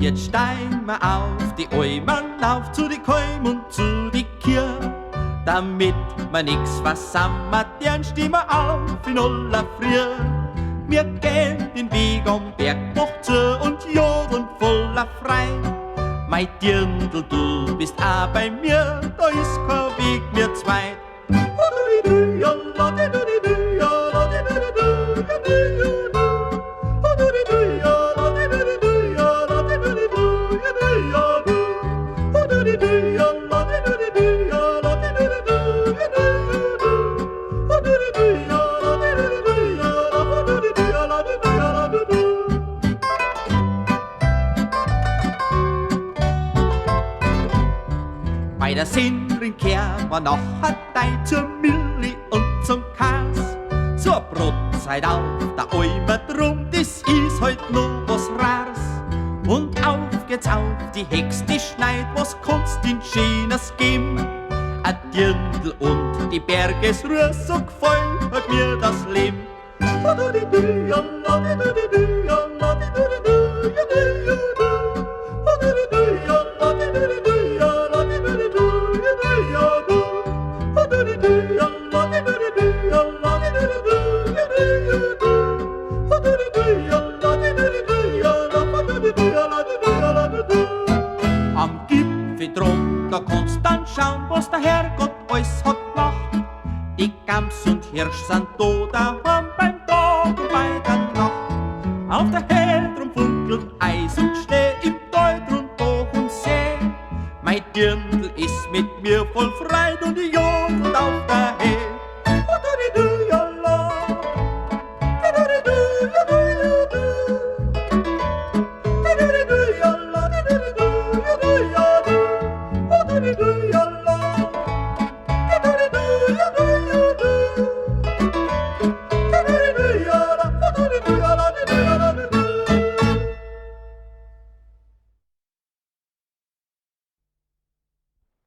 Jetzt steigen wir auf die Almen auf zu die Kolm und zu die Kirche. Damit wir nix versammern, stehen wir auf in aller Früh. Wir gehen den Weg am Bergbach zu und jodeln voller Frei. Mein Dirndl, du bist auch bei mir, da ist kein Weg mehr zweit. Bei der Sindrin kehren wir nachher Teil zur Milli und zum Kas. Zur Brotzeit auf der Alme drum, das ist halt noch was Rares. Und auf geht's auf die Hex, die schneit, was kannst in Schönes geben? A Dirndl und die Bergesruhe, so gefällt hat mir das Leben. Am Gipfel drum, da kannst dann schauen, was der Herrgott alles hat gemacht. Die Gams und Hirsch sind da daheim beim Tag und bei der Nacht. Auf der Herde drum funkelt Eis und